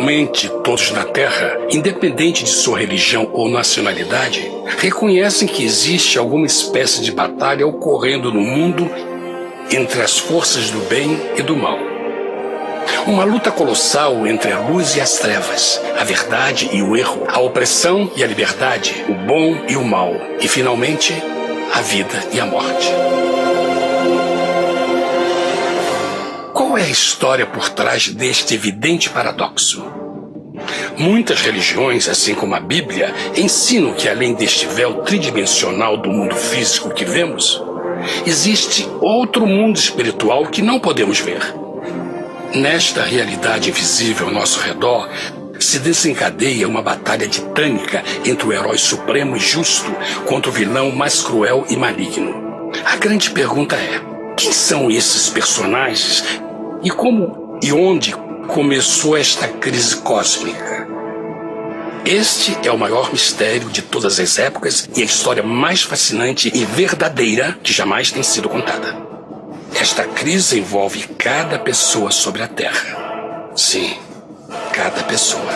Atualmente, todos na Terra, independente de sua religião ou nacionalidade, reconhecem que existe alguma espécie de batalha ocorrendo no mundo entre as forças do bem e do mal. Uma luta colossal entre a luz e as trevas, a verdade e o erro, a opressão e a liberdade, o bom e o mal, e finalmente, a vida e a morte. Qual é a história por trás deste evidente paradoxo? Muitas religiões, assim como a Bíblia, ensinam que além deste véu tridimensional do mundo físico que vemos, existe outro mundo espiritual que não podemos ver. Nesta realidade invisível ao nosso redor, se desencadeia uma batalha titânica entre o herói supremo e justo contra o vilão mais cruel e maligno. A grande pergunta é: quem são esses personagens e como e onde começou esta crise cósmica? Este é o maior mistério de todas as épocas e a história mais fascinante e verdadeira que jamais tem sido contada. Esta crise envolve cada pessoa sobre a Terra. Sim, cada pessoa.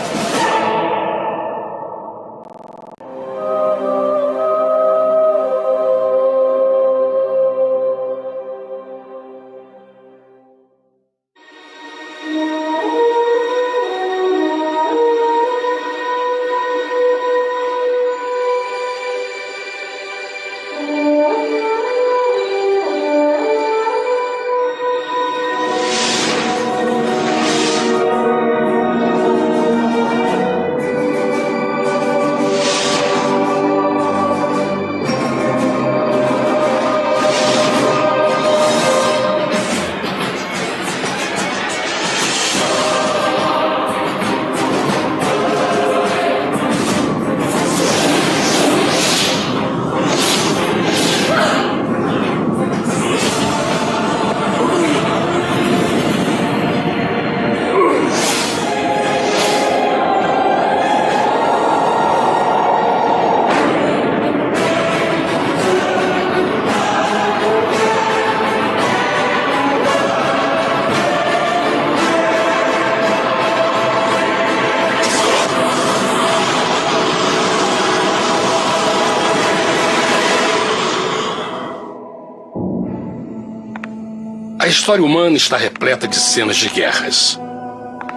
A história humana está repleta de cenas de guerras.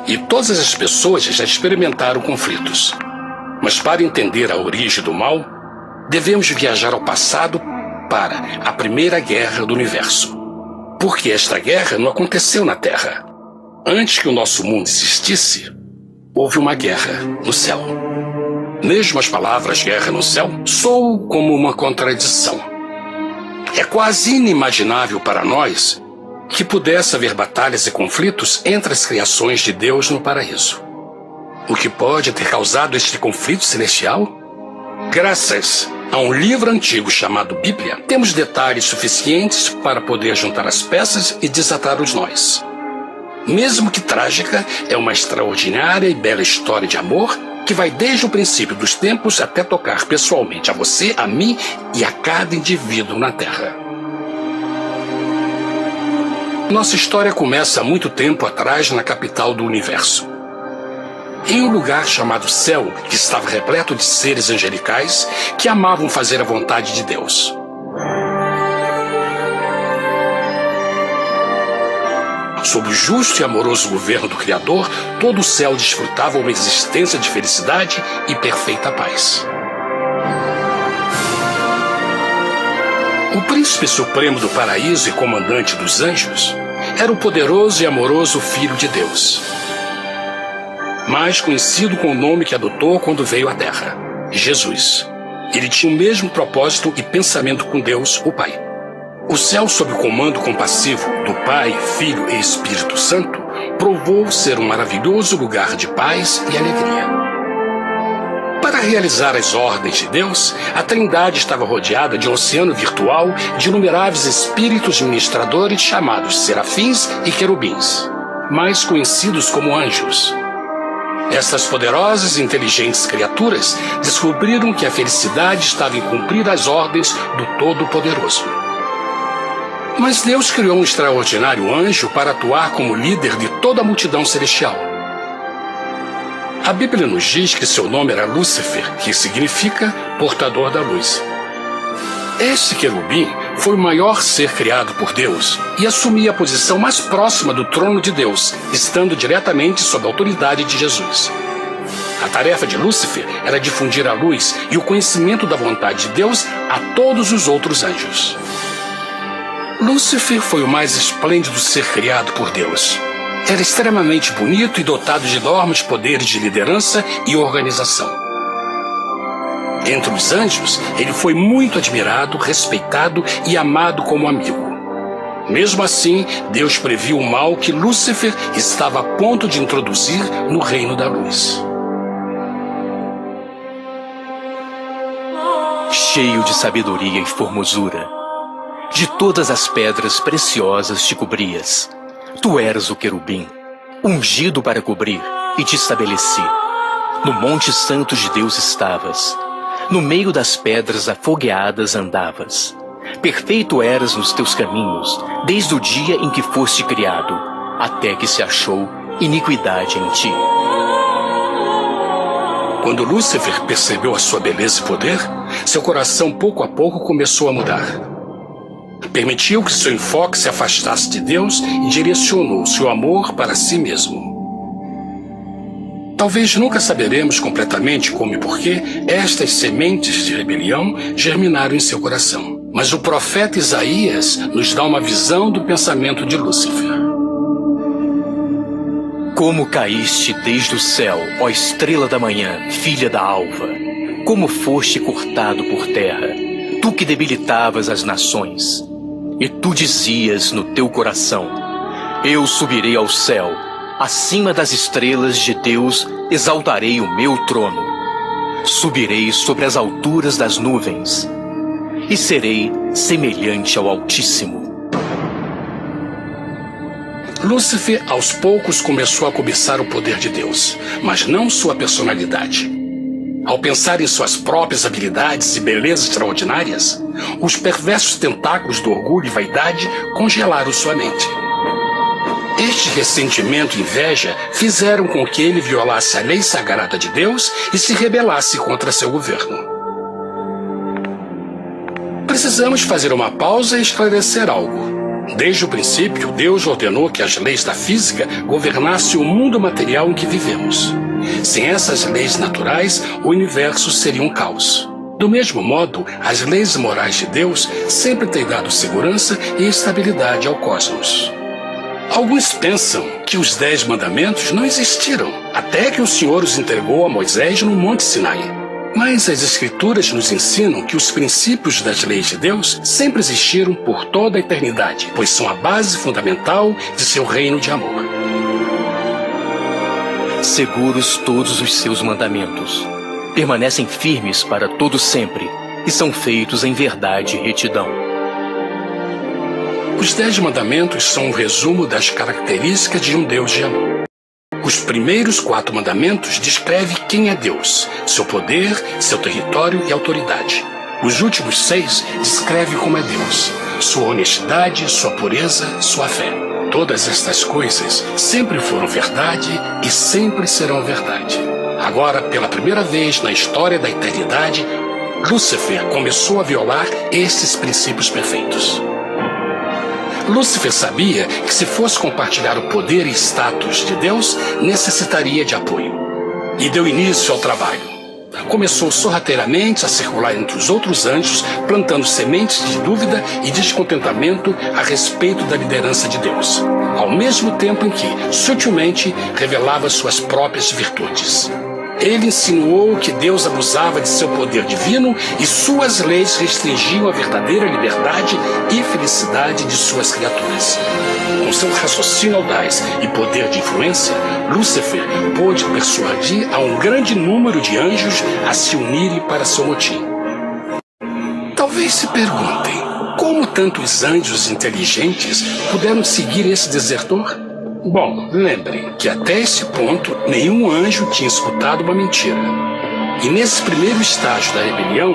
E todas as pessoas já experimentaram conflitos. Mas para entender a origem do mal, devemos viajar ao passado para a Primeira Guerra do Universo. Porque esta guerra não aconteceu na Terra. Antes que o nosso mundo existisse, houve uma guerra no céu. Mesmo as palavras guerra no céu soam como uma contradição. É quase inimaginável para nós que pudesse haver batalhas e conflitos entre as criações de Deus no paraíso. O que pode ter causado este conflito celestial? Graças a um livro antigo chamado Bíblia, temos detalhes suficientes para poder juntar as peças e desatar os nós. Mesmo que trágica, é uma extraordinária e bela história de amor que vai desde o princípio dos tempos até tocar pessoalmente a você, a mim e a cada indivíduo na Terra. Nossa história começa há muito tempo atrás na capital do universo. Em um lugar chamado Céu, que estava repleto de seres angelicais que amavam fazer a vontade de Deus. Sob o justo e amoroso governo do Criador, todo o céu desfrutava uma existência de felicidade e perfeita paz. O príncipe supremo do paraíso e comandante dos anjos era o poderoso e amoroso Filho de Deus, mais conhecido com o nome que adotou quando veio à Terra, Jesus. Ele tinha o mesmo propósito e pensamento com Deus, o Pai. O céu, sob o comando compassivo do Pai, Filho e Espírito Santo, provou ser um maravilhoso lugar de paz e alegria. Para realizar as ordens de Deus, a Trindade estava rodeada de um oceano virtual de inumeráveis espíritos ministradores chamados serafins e querubins, mais conhecidos como anjos. Essas poderosas e inteligentes criaturas descobriram que a felicidade estava em cumprir as ordens do Todo-Poderoso. Mas Deus criou um extraordinário anjo para atuar como líder de toda a multidão celestial. A Bíblia nos diz que seu nome era Lúcifer, que significa portador da luz. Este querubim foi o maior ser criado por Deus e assumia a posição mais próxima do trono de Deus, estando diretamente sob a autoridade de Jesus. A tarefa de Lúcifer era difundir a luz e o conhecimento da vontade de Deus a todos os outros anjos. Lúcifer foi o mais esplêndido ser criado por Deus. Era extremamente bonito e dotado de enormes poderes de liderança e organização. Entre os anjos, ele foi muito admirado, respeitado e amado como amigo. Mesmo assim, Deus previu o mal que Lúcifer estava a ponto de introduzir no reino da luz. Cheio de sabedoria e formosura, de todas as pedras preciosas te cobrias. Tu eras o querubim, ungido para cobrir, e te estabeleci. No monte santo de Deus estavas. No meio das pedras afogueadas andavas. Perfeito eras nos teus caminhos, desde o dia em que foste criado, até que se achou iniquidade em ti. Quando Lúcifer percebeu a sua beleza e poder, seu coração pouco a pouco começou a mudar. Permitiu que seu enfoque se afastasse de Deus e direcionou seu amor para si mesmo. Talvez nunca saberemos completamente como e porquê estas sementes de rebelião germinaram em seu coração. Mas o profeta Isaías nos dá uma visão do pensamento de Lúcifer. Como caíste desde o céu, ó estrela da manhã, filha da alva, como foste cortado por terra, tu que debilitavas as nações. E tu dizias no teu coração: eu subirei ao céu, acima das estrelas de Deus exaltarei o meu trono. Subirei sobre as alturas das nuvens e serei semelhante ao Altíssimo. Lúcifer, aos poucos, começou a cobiçar o poder de Deus, mas não sua personalidade. Ao pensar em suas próprias habilidades e belezas extraordinárias, os perversos tentáculos do orgulho e vaidade congelaram sua mente. Este ressentimento e inveja fizeram com que ele violasse a lei sagrada de Deus e se rebelasse contra seu governo. Precisamos fazer uma pausa e esclarecer algo. Desde o princípio, Deus ordenou que as leis da física governassem o mundo material em que vivemos. Sem essas leis naturais, o universo seria um caos. Do mesmo modo, as leis morais de Deus sempre têm dado segurança e estabilidade ao cosmos. Alguns pensam que os 10 mandamentos não existiram, até que o Senhor os entregou a Moisés no Monte Sinai. Mas as Escrituras nos ensinam que os princípios das leis de Deus sempre existiram por toda a eternidade, pois são a base fundamental de seu reino de amor. Seguros todos os seus mandamentos, permanecem firmes para todo sempre e são feitos em verdade e retidão. Os 10 mandamentos são um resumo das características de um Deus de amor. Os primeiros 4 mandamentos descrevem quem é Deus, seu poder, seu território e autoridade. Os últimos 6 descrevem como é Deus, sua honestidade, sua pureza, sua fé. Todas estas coisas sempre foram verdade e sempre serão verdade. Agora, pela primeira vez na história da eternidade, Lúcifer começou a violar estes princípios perfeitos. Lúcifer sabia que se fosse compartilhar o poder e status de Deus, necessitaria de apoio. E deu início ao trabalho. Começou sorrateiramente a circular entre os outros anjos, plantando sementes de dúvida e descontentamento a respeito da liderança de Deus, ao mesmo tempo em que, sutilmente, revelava suas próprias virtudes. Ele insinuou que Deus abusava de seu poder divino e suas leis restringiam a verdadeira liberdade e felicidade de suas criaturas. Com seu raciocínio audaz e poder de influência, Lúcifer pôde persuadir a um grande número de anjos a se unirem para seu motim. Talvez se perguntem, como tantos anjos inteligentes puderam seguir esse desertor? Bom, lembrem que até esse ponto nenhum anjo tinha escutado uma mentira. E nesse primeiro estágio da rebelião,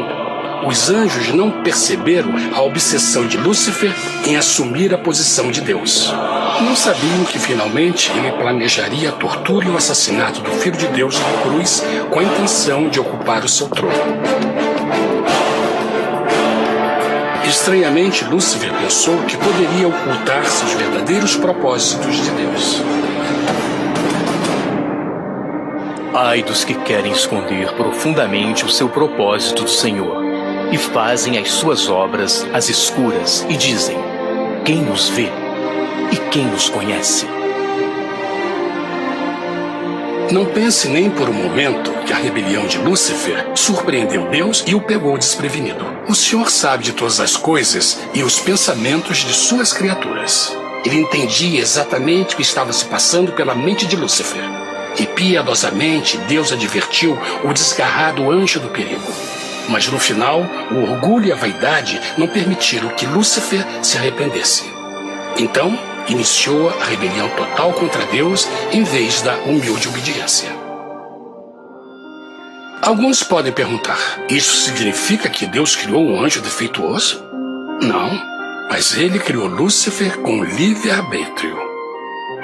os anjos não perceberam a obsessão de Lúcifer em assumir a posição de Deus. Não sabiam que finalmente ele planejaria a tortura e o assassinato do Filho de Deus na cruz com a intenção de ocupar o seu trono. Estranhamente, Lúcifer pensou que poderia ocultar seus verdadeiros propósitos de Deus. Ai dos que querem esconder profundamente o seu propósito do Senhor e fazem as suas obras às escuras e dizem: quem nos vê e quem nos conhece? Não pense nem por um momento que a rebelião de Lúcifer surpreendeu Deus e o pegou desprevenido. O Senhor sabe de todas as coisas e os pensamentos de suas criaturas. Ele entendia exatamente o que estava se passando pela mente de Lúcifer. E piedosamente Deus advertiu o desgarrado anjo do perigo. Mas no final, o orgulho e a vaidade não permitiram que Lúcifer se arrependesse. Então, iniciou a rebelião total contra Deus em vez da humilde obediência. Alguns podem perguntar: isso significa que Deus criou um anjo defeituoso? Não, mas ele criou Lúcifer com livre-arbítrio.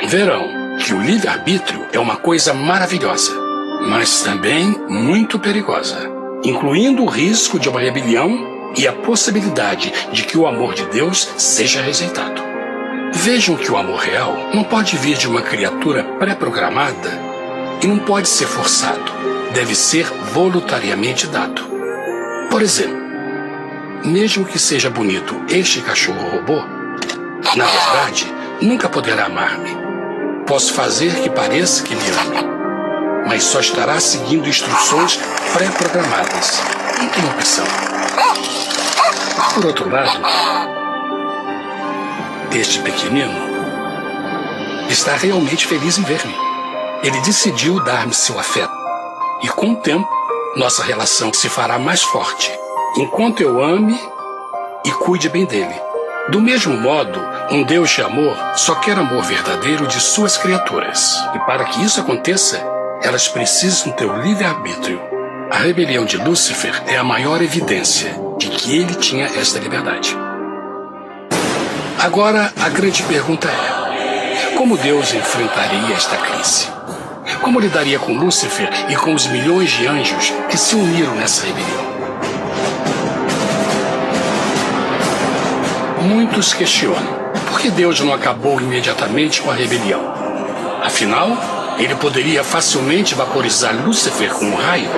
Verão que o livre-arbítrio é uma coisa maravilhosa, mas também muito perigosa, incluindo o risco de uma rebelião e a possibilidade de que o amor de Deus seja rejeitado. Vejam que o amor real não pode vir de uma criatura pré-programada e não pode ser forçado, deve ser voluntariamente dado. Por exemplo, mesmo que seja bonito este cachorro robô, na verdade, nunca poderá amar-me. Posso fazer que pareça que me ame, mas só estará seguindo instruções pré-programadas. Não tem opção. Por outro lado, este pequenino está realmente feliz em ver-me. Ele decidiu dar-me seu afeto. E com o tempo, nossa relação se fará mais forte, enquanto eu ame e cuide bem dele. Do mesmo modo, um Deus de amor só quer amor verdadeiro de suas criaturas. E para que isso aconteça, elas precisam ter o livre-arbítrio. A rebelião de Lúcifer é a maior evidência de que ele tinha esta liberdade. Agora, a grande pergunta é: como Deus enfrentaria esta crise? Como lidaria com Lúcifer e com os milhões de anjos que se uniram nessa rebelião? Muitos questionam: por que Deus não acabou imediatamente com a rebelião? Afinal, ele poderia facilmente vaporizar Lúcifer com um raio.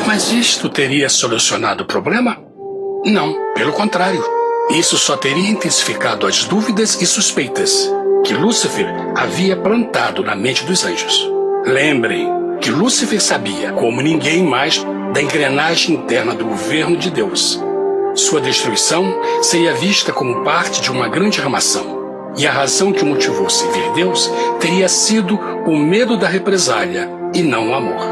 Mas isto teria solucionado o problema? Não, pelo contrário. Isso só teria intensificado as dúvidas e suspeitas que Lúcifer havia plantado na mente dos anjos. Lembrem que Lúcifer sabia, como ninguém mais, da engrenagem interna do governo de Deus. Sua destruição seria vista como parte de uma grande armação. E a razão que o motivou servir Deus teria sido o medo da represália e não o amor.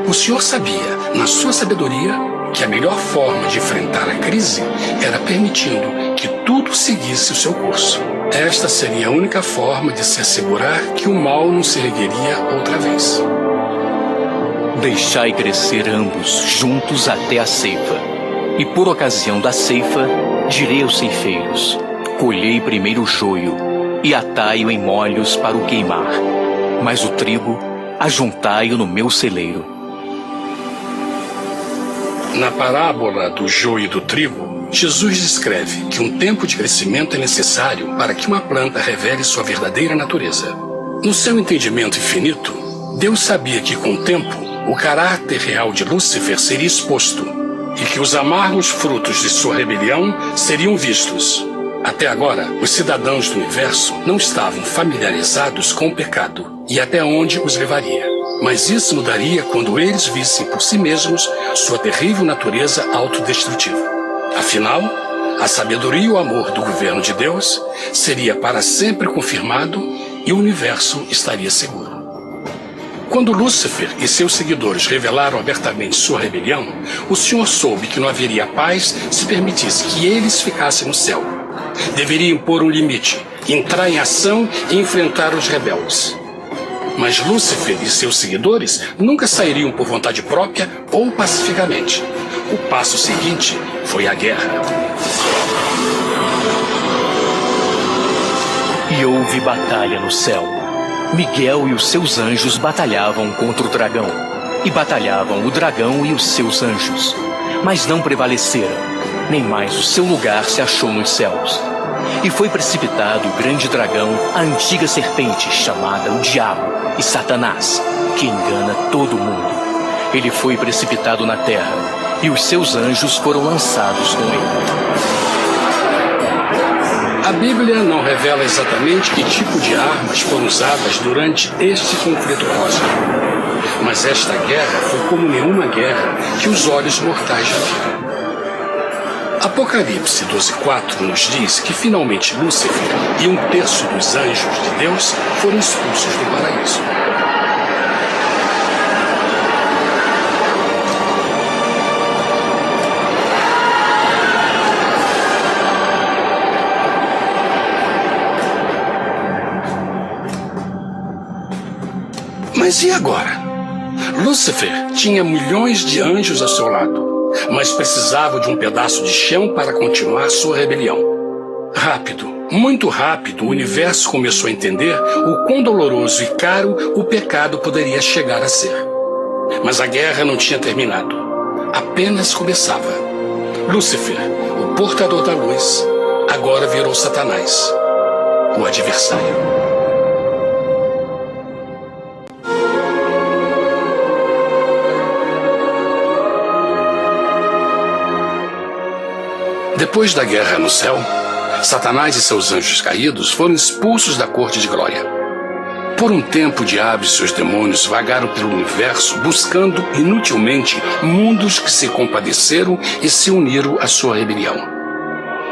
O Senhor sabia, na sua sabedoria, que a melhor forma de enfrentar a crise era permitindo que tudo seguisse o seu curso. Esta seria a única forma de se assegurar que o mal não se ergueria outra vez. Deixai crescer ambos juntos até a ceifa. E por ocasião da ceifa, direi aos ceifeiros: colhei primeiro o joio e atai-o em molhos para o queimar, mas o trigo ajuntai-o no meu celeiro. Na parábola do joio e do trigo, Jesus descreve que um tempo de crescimento é necessário para que uma planta revele sua verdadeira natureza. No seu entendimento infinito, Deus sabia que com o tempo, o caráter real de Lúcifer seria exposto e que os amargos frutos de sua rebelião seriam vistos. Até agora, os cidadãos do universo não estavam familiarizados com o pecado e até onde os levaria. Mas isso mudaria quando eles vissem por si mesmos sua terrível natureza autodestrutiva. Afinal, a sabedoria e o amor do governo de Deus seria para sempre confirmado e o universo estaria seguro. Quando Lúcifer e seus seguidores revelaram abertamente sua rebelião, o Senhor soube que não haveria paz se permitisse que eles ficassem no céu. Deveria impor um limite, entrar em ação e enfrentar os rebeldes. Mas Lúcifer e seus seguidores nunca sairiam por vontade própria ou pacificamente. O passo seguinte foi a guerra. E houve batalha no céu. Miguel e os seus anjos batalhavam contra o dragão. E batalhavam o dragão e os seus anjos. Mas não prevaleceram, nem mais o seu lugar se achou nos céus. E foi precipitado o grande dragão, a antiga serpente, chamada o Diabo e Satanás, que engana todo mundo. Ele foi precipitado na terra, e os seus anjos foram lançados com ele. A Bíblia não revela exatamente que tipo de armas foram usadas durante este conflito cósmico. Mas esta guerra foi como nenhuma guerra que os olhos mortais já viram. Apocalipse 12:4 nos diz que finalmente Lúcifer e 1/3 dos anjos de Deus foram expulsos do paraíso. Mas e agora? Lúcifer tinha milhões de anjos ao seu lado, mas precisava de um pedaço de chão para continuar sua rebelião. Rápido, muito rápido, o universo começou a entender o quão doloroso e caro o pecado poderia chegar a ser. Mas a guerra não tinha terminado. Apenas começava. Lúcifer, o portador da luz, agora virou Satanás, o adversário. Depois da guerra no céu, Satanás e seus anjos caídos foram expulsos da corte de glória. Por um tempo, o diabo e seus demônios vagaram pelo universo buscando inutilmente mundos que se compadeceram e se uniram à sua rebelião.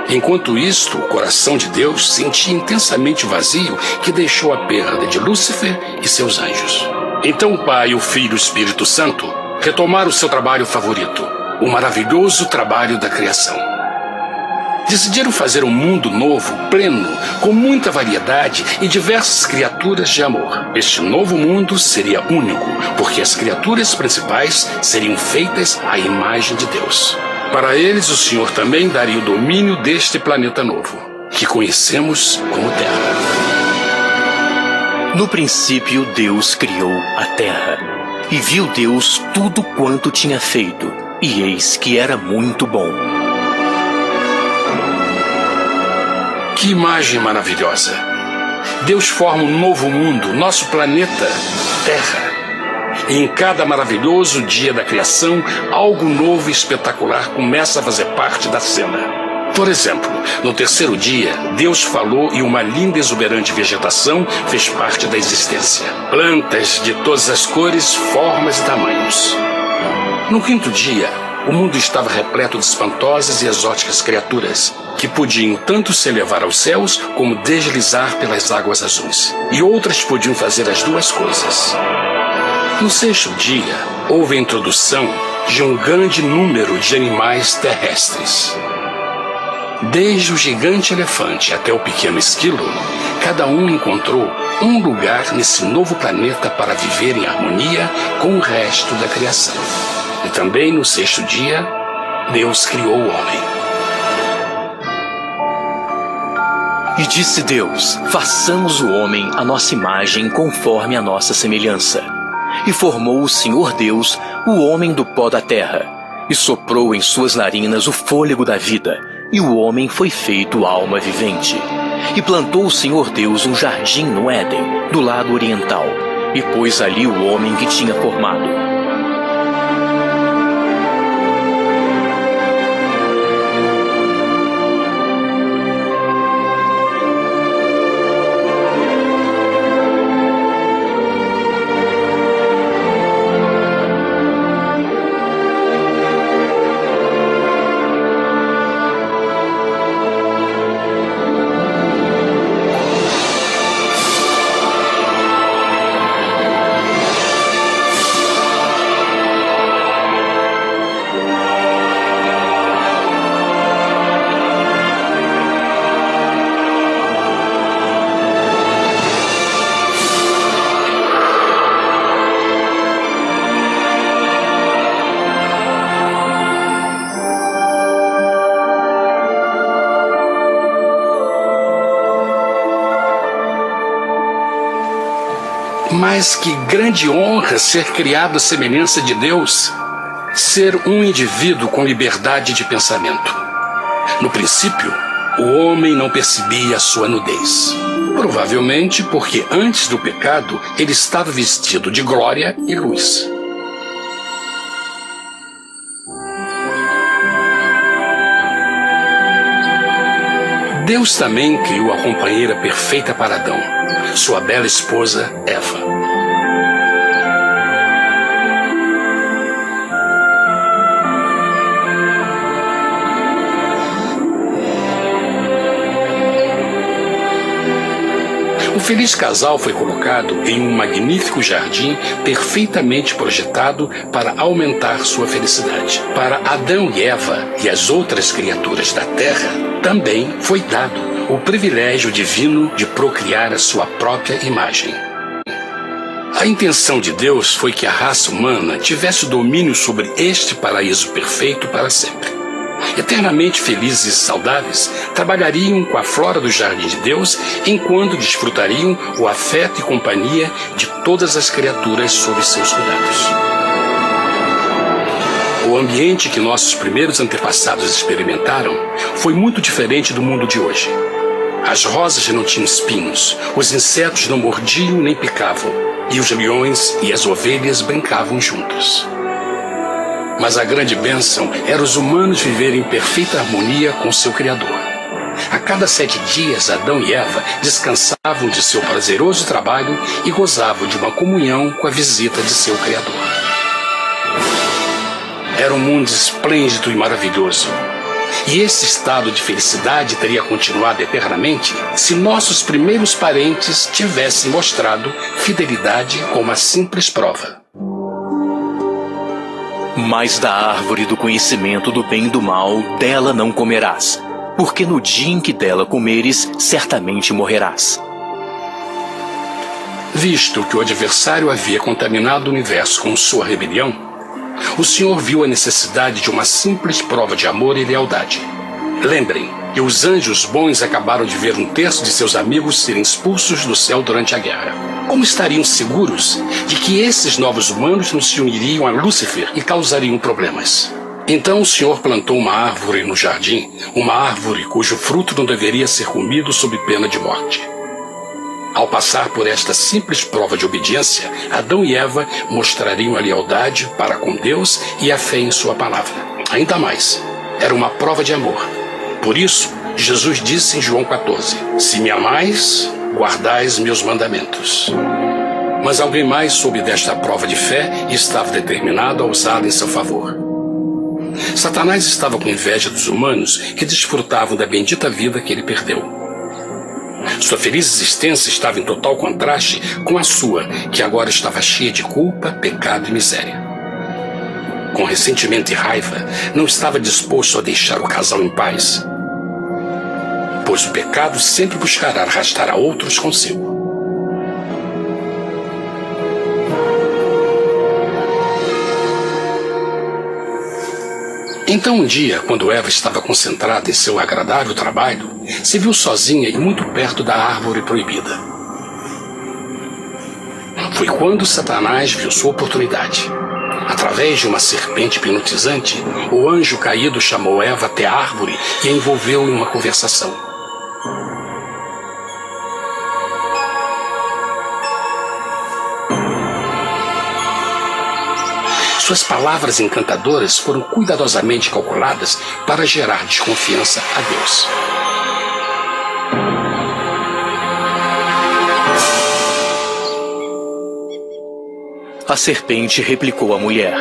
Enquanto isto, o coração de Deus sentia intensamente o vazio que deixou a perda de Lúcifer e seus anjos. Então o Pai, o Filho e o Espírito Santo retomaram seu trabalho favorito, o maravilhoso trabalho da criação. Decidiram fazer um mundo novo, pleno, com muita variedade e diversas criaturas de amor. Este novo mundo seria único, porque as criaturas principais seriam feitas à imagem de Deus. Para eles, o Senhor também daria o domínio deste planeta novo, que conhecemos como Terra. No princípio, Deus criou a terra. E viu Deus tudo quanto tinha feito, e eis que era muito bom. Que imagem maravilhosa! Deus forma um novo mundo, nosso planeta, Terra. E em cada maravilhoso dia da criação, algo novo e espetacular começa a fazer parte da cena. Por exemplo, no terceiro dia, Deus falou e uma linda e exuberante vegetação fez parte da existência. Plantas de todas as cores, formas e tamanhos. No quinto dia, o mundo estava repleto de espantosas e exóticas criaturas, que podiam tanto se elevar aos céus como deslizar pelas águas azuis. E outras podiam fazer as duas coisas. No sexto dia, houve a introdução de um grande número de animais terrestres. Desde o gigante elefante até o pequeno esquilo, cada um encontrou um lugar nesse novo planeta para viver em harmonia com o resto da criação. E também no sexto dia, Deus criou o homem. E disse Deus: façamos o homem à nossa imagem conforme a nossa semelhança. E formou o Senhor Deus o homem do pó da terra, e soprou em suas narinas o fôlego da vida, e o homem foi feito alma vivente. E plantou o Senhor Deus um jardim no Éden, do lado oriental, e pôs ali o homem que tinha formado. Mas que grande honra ser criado à semelhança de Deus, ser um indivíduo com liberdade de pensamento. No princípio, o homem não percebia a sua nudez. Provavelmente porque antes do pecado ele estava vestido de glória e luz. Deus também criou a companheira perfeita para Adão, sua bela esposa Eva. O feliz casal foi colocado em um magnífico jardim perfeitamente projetado para aumentar sua felicidade. Para Adão e Eva e as outras criaturas da terra, também foi dado o privilégio divino de procriar a sua própria imagem. A intenção de Deus foi que a raça humana tivesse domínio sobre este paraíso perfeito para sempre. Eternamente felizes e saudáveis, trabalhariam com a flora do jardim de Deus, enquanto desfrutariam o afeto e companhia de todas as criaturas sob seus cuidados. O ambiente que nossos primeiros antepassados experimentaram foi muito diferente do mundo de hoje. As rosas não tinham espinhos, os insetos não mordiam nem picavam, e os leões e as ovelhas brincavam juntos. Mas a grande bênção era os humanos viverem em perfeita harmonia com seu Criador. A cada 7 dias, Adão e Eva descansavam de seu prazeroso trabalho e gozavam de uma comunhão com a visita de seu Criador. Era um mundo esplêndido e maravilhoso. E esse estado de felicidade teria continuado eternamente se nossos primeiros parentes tivessem mostrado fidelidade com uma simples prova. Mas da árvore do conhecimento do bem e do mal, dela não comerás, porque no dia em que dela comeres, certamente morrerás. Visto que o adversário havia contaminado o universo com sua rebelião, o Senhor viu a necessidade de uma simples prova de amor e lealdade. Lembrem que os anjos bons acabaram de ver 1/3 de seus amigos serem expulsos do céu durante a guerra. Como estariam seguros de que esses novos humanos não se uniriam a Lúcifer e causariam problemas? Então o Senhor plantou uma árvore no jardim, uma árvore cujo fruto não deveria ser comido sob pena de morte. Ao passar por esta simples prova de obediência, Adão e Eva mostrariam a lealdade para com Deus e a fé em sua palavra. Ainda mais, era uma prova de amor. Por isso, Jesus disse em João 14, se me amais, guardais meus mandamentos. Mas alguém mais soube desta prova de fé e estava determinado a usá-la em seu favor. Satanás estava com inveja dos humanos que desfrutavam da bendita vida que ele perdeu. Sua feliz existência estava em total contraste com a sua, que agora estava cheia de culpa, pecado e miséria. Com ressentimento e raiva, não estava disposto a deixar o casal em paz, pois o pecado sempre buscará arrastar a outros consigo. Então um dia, quando Eva estava concentrada em seu agradável trabalho, se viu sozinha e muito perto da árvore proibida. Foi quando Satanás viu sua oportunidade. Através de uma serpente hipnotizante, o anjo caído chamou Eva até a árvore e a envolveu em uma conversação. Suas palavras encantadoras foram cuidadosamente calculadas para gerar desconfiança a Deus. A serpente replicou à mulher,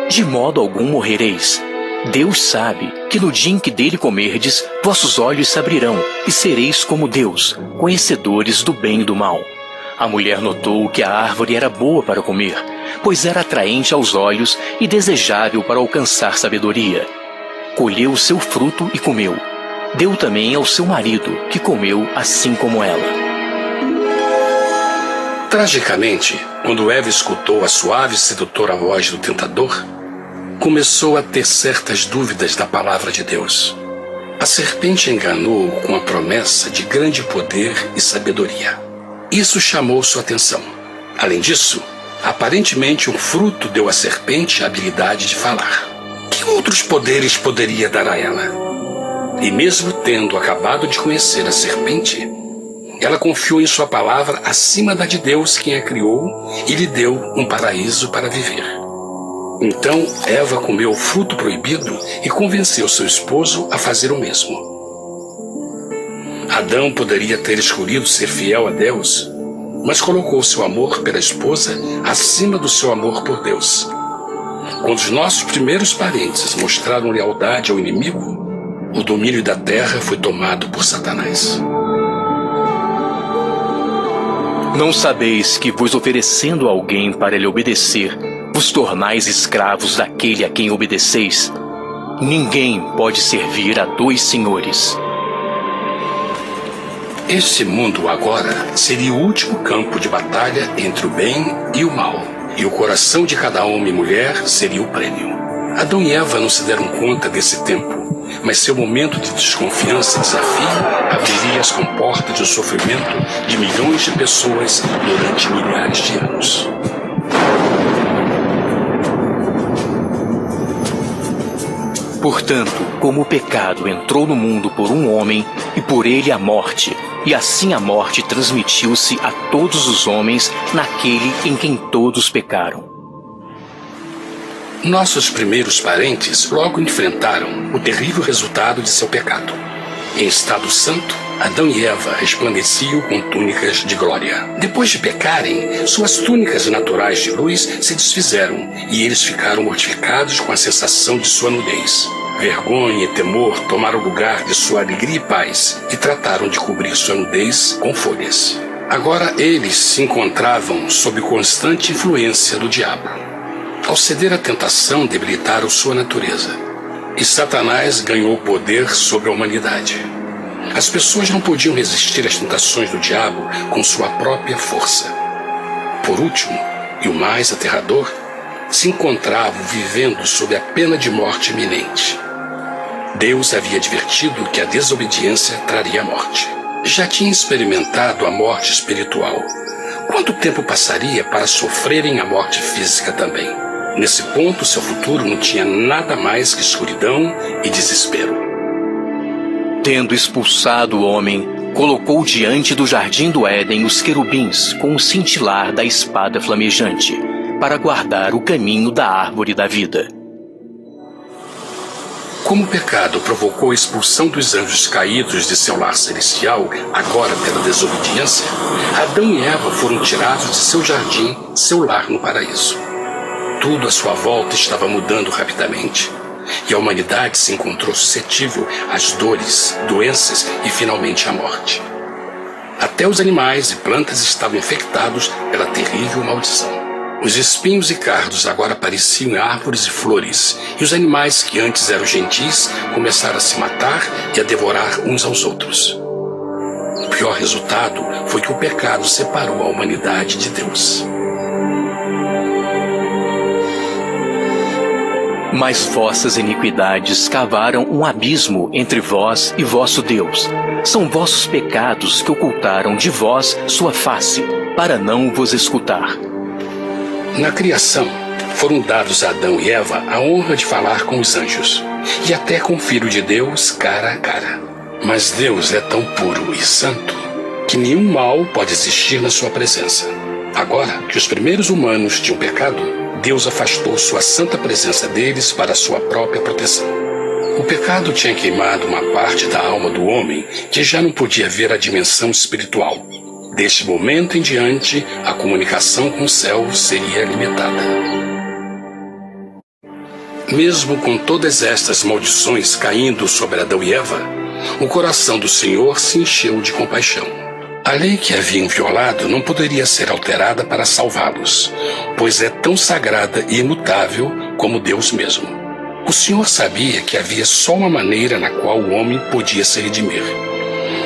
de modo algum morrereis. Deus sabe que no dia em que dele comerdes, vossos olhos se abrirão e sereis como Deus, conhecedores do bem e do mal. A mulher notou que a árvore era boa para comer, pois era atraente aos olhos e desejável para alcançar sabedoria. Colheu o seu fruto e comeu. Deu também ao seu marido, que comeu assim como ela. Tragicamente, quando Eva escutou a suave e sedutora voz do tentador, começou a ter certas dúvidas da palavra de Deus. A serpente enganou-o com a promessa de grande poder e sabedoria. Isso chamou sua atenção. Além disso, aparentemente o fruto deu à serpente a habilidade de falar. Que outros poderes poderia dar a ela? E mesmo tendo acabado de conhecer a serpente, ela confiou em sua palavra acima da de Deus, quem a criou, e lhe deu um paraíso para viver. Então Eva comeu o fruto proibido e convenceu seu esposo a fazer o mesmo. Adão poderia ter escolhido ser fiel a Deus, mas colocou seu amor pela esposa acima do seu amor por Deus. Quando os nossos primeiros parentes mostraram lealdade ao inimigo, o domínio da terra foi tomado por Satanás. Não sabeis que, vos oferecendo a alguém para lhe obedecer, vos tornais escravos daquele a quem obedeceis? Ninguém pode servir a dois senhores. Este mundo agora seria o último campo de batalha entre o bem e o mal, e o coração de cada homem e mulher seria o prêmio. Adão e Eva não se deram conta desse tempo, mas seu momento de desconfiança e desafio abriria as comportas do sofrimento de milhões de pessoas durante milhares de anos. Portanto, como o pecado entrou no mundo por um homem, e por ele a morte, e assim a morte transmitiu-se a todos os homens naquele em quem todos pecaram. Nossos primeiros parentes logo enfrentaram o terrível resultado de seu pecado. Em estado santo, Adão e Eva resplandeciam com túnicas de glória. Depois de pecarem, suas túnicas naturais de luz se desfizeram e eles ficaram mortificados com a sensação de sua nudez. Vergonha e temor tomaram lugar de sua alegria e paz e trataram de cobrir sua nudez com folhas. Agora eles se encontravam sob constante influência do diabo. Ao ceder à tentação, debilitaram sua natureza, e Satanás ganhou poder sobre a humanidade. As pessoas não podiam resistir às tentações do diabo com sua própria força. Por último, e o mais aterrador, se encontravam vivendo sob a pena de morte iminente. Deus havia advertido que a desobediência traria a morte. Já tinha experimentado a morte espiritual. Quanto tempo passaria para sofrerem a morte física também? Nesse ponto, seu futuro não tinha nada mais que escuridão e desespero. Tendo expulsado o homem, colocou diante do jardim do Éden os querubins com o cintilar da espada flamejante, para guardar o caminho da árvore da vida. Como o pecado provocou a expulsão dos anjos caídos de seu lar celestial, agora pela desobediência, Adão e Eva foram tirados de seu jardim, seu lar no paraíso. Tudo à sua volta estava mudando rapidamente, e a humanidade se encontrou suscetível às dores, doenças e finalmente à morte. Até os animais e plantas estavam infectados pela terrível maldição. Os espinhos e cardos agora pareciam árvores e flores, e os animais que antes eram gentis começaram a se matar e a devorar uns aos outros. O pior resultado foi que o pecado separou a humanidade de Deus. Mas vossas iniquidades cavaram um abismo entre vós e vosso Deus. São vossos pecados que ocultaram de vós sua face, para não vos escutar. Na criação, foram dados a Adão e Eva a honra de falar com os anjos, e até com o Filho de Deus cara a cara. Mas Deus é tão puro e santo que nenhum mal pode existir na sua presença. Agora que os primeiros humanos tinham pecado, Deus afastou sua santa presença deles para sua própria proteção. O pecado tinha queimado uma parte da alma do homem que já não podia ver a dimensão espiritual. Deste momento em diante, a comunicação com o céu seria limitada. Mesmo com todas estas maldições caindo sobre Adão e Eva, o coração do Senhor se encheu de compaixão. A lei que haviam violado não poderia ser alterada para salvá-los, pois é tão sagrada e imutável como Deus mesmo. O Senhor sabia que havia só uma maneira na qual o homem podia se redimir.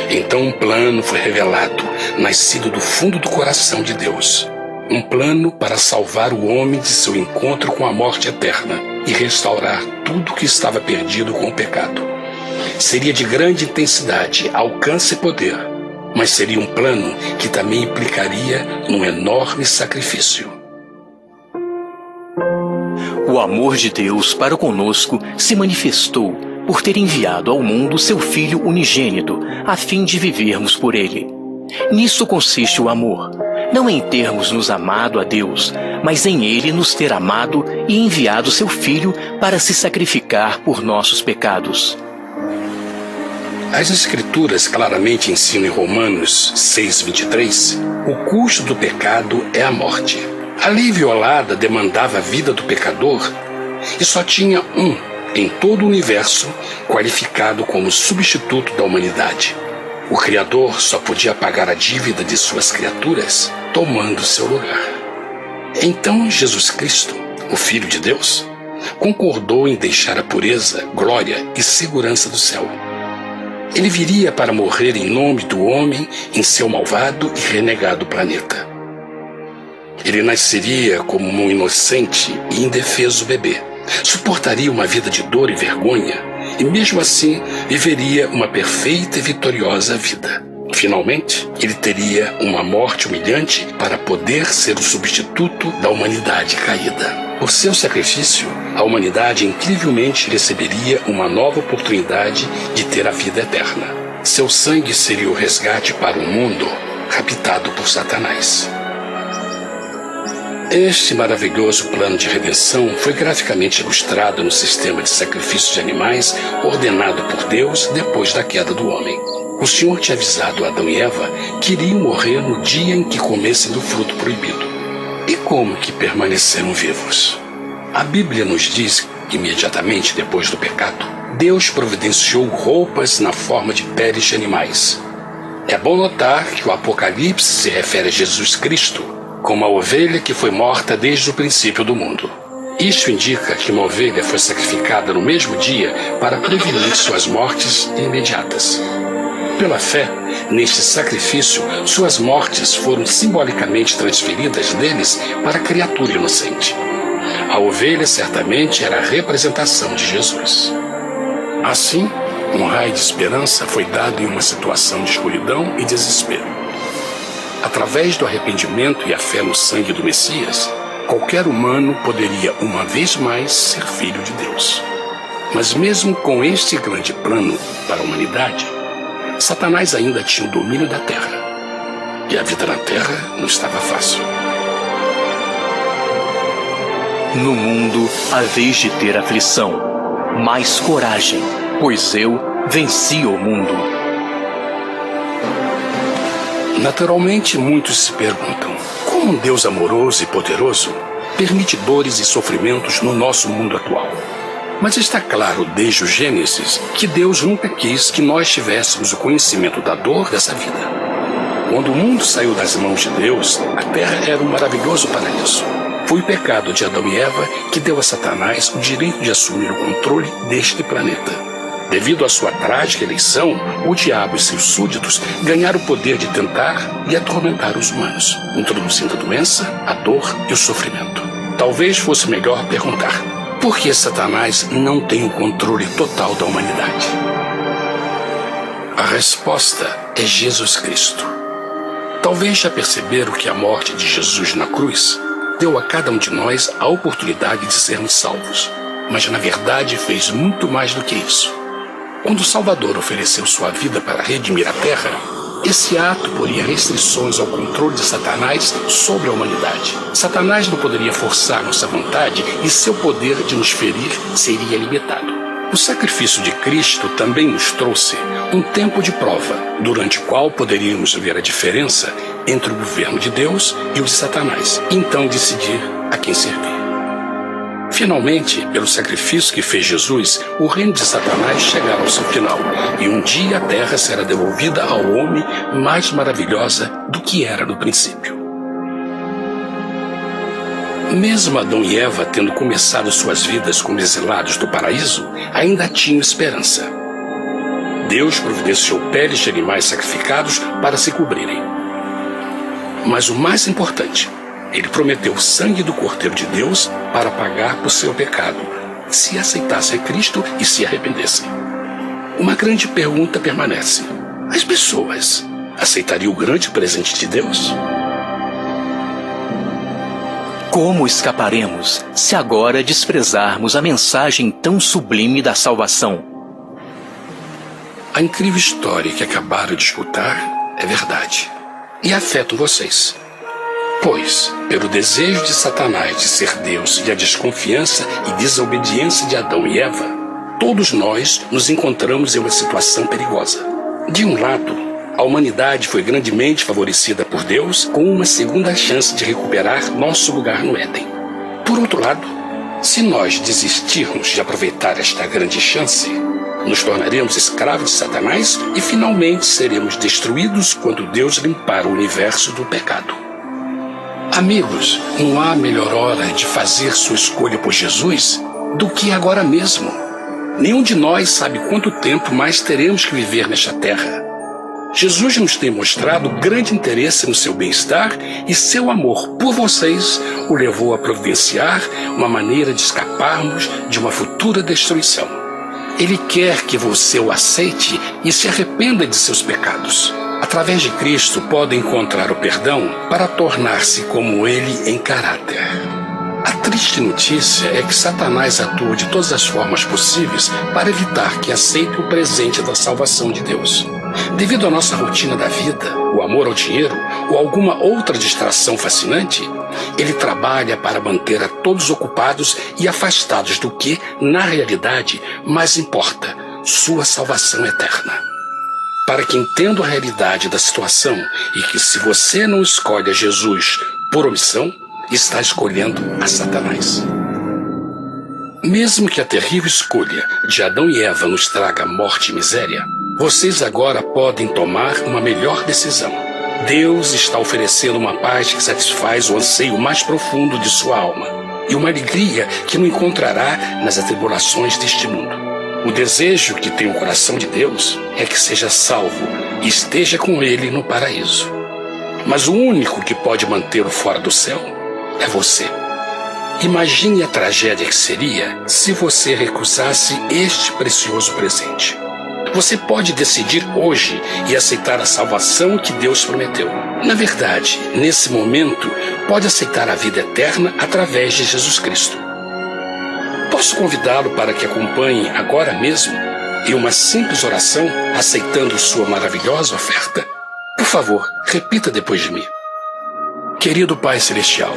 Então um plano foi revelado, nascido do fundo do coração de Deus. Um plano para salvar o homem de seu encontro com a morte eterna e restaurar tudo que estava perdido com o pecado. Seria de grande intensidade, alcance e poder, mas seria um plano que também implicaria num enorme sacrifício. O amor de Deus para conosco se manifestou por ter enviado ao mundo seu Filho unigênito, a fim de vivermos por ele. Nisso consiste o amor, não em termos nos amado a Deus, mas em ele nos ter amado e enviado seu Filho para se sacrificar por nossos pecados. As Escrituras claramente ensinam em Romanos 6:23, o custo do pecado é a morte. A lei violada demandava a vida do pecador e só tinha um em todo o universo qualificado como substituto da humanidade. O Criador só podia pagar a dívida de suas criaturas tomando seu lugar. Então Jesus Cristo, o Filho de Deus, concordou em deixar a pureza, glória e segurança do céu. Ele viria para morrer em nome do homem em seu malvado e renegado planeta. Ele nasceria como um inocente e indefeso bebê. Suportaria uma vida de dor e vergonha e, mesmo assim, viveria uma perfeita e vitoriosa vida. Finalmente, ele teria uma morte humilhante para poder ser o substituto da humanidade caída. Por seu sacrifício, a humanidade incrivelmente receberia uma nova oportunidade de ter a vida eterna. Seu sangue seria o resgate para um mundo raptado por Satanás. Este maravilhoso plano de redenção foi graficamente ilustrado no sistema de sacrifício de animais ordenado por Deus depois da queda do homem. O Senhor tinha avisado Adão e Eva que iriam morrer no dia em que comessem do fruto proibido. E como que permaneceram vivos? A Bíblia nos diz que imediatamente depois do pecado, Deus providenciou roupas na forma de peles de animais. É bom notar que o Apocalipse se refere a Jesus Cristo como a ovelha que foi morta desde o princípio do mundo. Isto indica que uma ovelha foi sacrificada no mesmo dia para prevenir suas mortes imediatas. Pela fé, neste sacrifício, suas mortes foram simbolicamente transferidas deles para a criatura inocente. A ovelha certamente era a representação de Jesus. Assim, um raio de esperança foi dado em uma situação de escuridão e desespero. Através do arrependimento e a fé no sangue do Messias, qualquer humano poderia uma vez mais ser filho de Deus. Mas mesmo com este grande plano para a humanidade, Satanás ainda tinha o domínio da terra. E a vida na terra não estava fácil. No mundo haveis de ter aflição, mas coragem, pois eu venci o mundo. Naturalmente, muitos se perguntam, como um Deus amoroso e poderoso permite dores e sofrimentos no nosso mundo atual? Mas está claro desde o Gênesis que Deus nunca quis que nós tivéssemos o conhecimento da dor dessa vida. Quando o mundo saiu das mãos de Deus, a terra era um maravilhoso paraíso. Foi o pecado de Adão e Eva que deu a Satanás o direito de assumir o controle deste planeta. Devido à sua trágica eleição, o diabo e seus súditos ganharam o poder de tentar e atormentar os humanos, introduzindo a doença, a dor e o sofrimento. Talvez fosse melhor perguntar, por que Satanás não tem o controle total da humanidade? A resposta é Jesus Cristo. Talvez já perceberam que a morte de Jesus na cruz deu a cada um de nós a oportunidade de sermos salvos, mas na verdade fez muito mais do que isso. Quando o Salvador ofereceu sua vida para redimir a terra, esse ato poria restrições ao controle de Satanás sobre a humanidade. Satanás não poderia forçar nossa vontade e seu poder de nos ferir seria limitado. O sacrifício de Cristo também nos trouxe um tempo de prova, durante o qual poderíamos ver a diferença entre o governo de Deus e o de Satanás, e então decidir a quem servir. Finalmente, pelo sacrifício que fez Jesus, o reino de Satanás chegará ao seu final, e um dia a terra será devolvida ao homem mais maravilhosa do que era no princípio. Mesmo Adão e Eva tendo começado suas vidas como exilados do paraíso, ainda tinham esperança. Deus providenciou peles de animais sacrificados para se cobrirem. Mas o mais importante, Ele prometeu o sangue do Cordeiro de Deus para pagar por seu pecado, se aceitassem Cristo e se arrependessem. Uma grande pergunta permanece. As pessoas aceitaria o grande presente de Deus? Como escaparemos se agora desprezarmos a mensagem tão sublime da salvação? A incrível história que acabaram de escutar é verdade e afeta vocês. Pois, pelo desejo de Satanás de ser Deus e a desconfiança e desobediência de Adão e Eva, todos nós nos encontramos em uma situação perigosa. De um lado, a humanidade foi grandemente favorecida por Deus com uma segunda chance de recuperar nosso lugar no Éden. Por outro lado, se nós desistirmos de aproveitar esta grande chance, nos tornaremos escravos de Satanás e finalmente seremos destruídos quando Deus limpar o universo do pecado. Amigos, não há melhor hora de fazer sua escolha por Jesus do que agora mesmo. Nenhum de nós sabe quanto tempo mais teremos que viver nesta terra. Jesus nos tem mostrado grande interesse no seu bem-estar e seu amor por vocês o levou a providenciar uma maneira de escaparmos de uma futura destruição. Ele quer que você o aceite e se arrependa de seus pecados. Através de Cristo, pode encontrar o perdão para tornar-se como Ele em caráter. A triste notícia é que Satanás atua de todas as formas possíveis para evitar que aceite o presente da salvação de Deus. Devido à nossa rotina da vida, o amor ao dinheiro ou alguma outra distração fascinante, ele trabalha para manter a todos ocupados e afastados do que, na realidade, mais importa, sua salvação eterna. Para que entenda a realidade da situação e que se você não escolhe a Jesus por omissão, está escolhendo a Satanás. Mesmo que a terrível escolha de Adão e Eva nos traga morte e miséria, vocês agora podem tomar uma melhor decisão. Deus está oferecendo uma paz que satisfaz o anseio mais profundo de sua alma e uma alegria que não encontrará nas atribulações deste mundo. O desejo que tem o coração de Deus é que seja salvo e esteja com Ele no paraíso. Mas o único que pode mantê-lo fora do céu é você. Imagine a tragédia que seria se você recusasse este precioso presente. Você pode decidir hoje e aceitar a salvação que Deus prometeu. Na verdade, nesse momento, pode aceitar a vida eterna através de Jesus Cristo. Posso convidá-lo para que acompanhe agora mesmo em uma simples oração, aceitando sua maravilhosa oferta? Por favor, repita depois de mim. Querido Pai Celestial,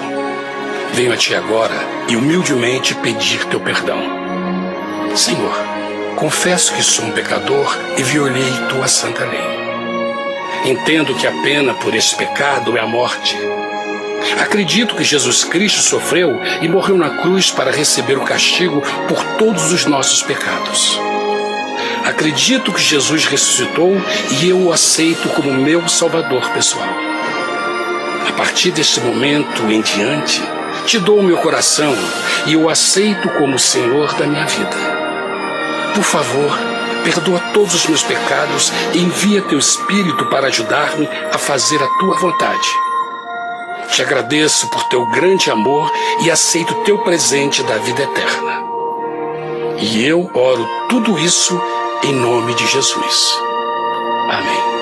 venho a Ti agora e humildemente pedir Teu perdão. Senhor, confesso que sou um pecador e violei Tua santa lei. Entendo que a pena por esse pecado é a morte. Acredito que Jesus Cristo sofreu e morreu na cruz para receber o castigo por todos os nossos pecados. Acredito que Jesus ressuscitou e eu o aceito como meu Salvador pessoal. A partir deste momento em diante, Te dou o meu coração e o aceito como Senhor da minha vida. Por favor, perdoa todos os meus pecados e envia Teu Espírito para ajudar-me a fazer a Tua vontade. Te agradeço por Teu grande amor e aceito Teu presente da vida eterna. E eu oro tudo isso em nome de Jesus. Amém.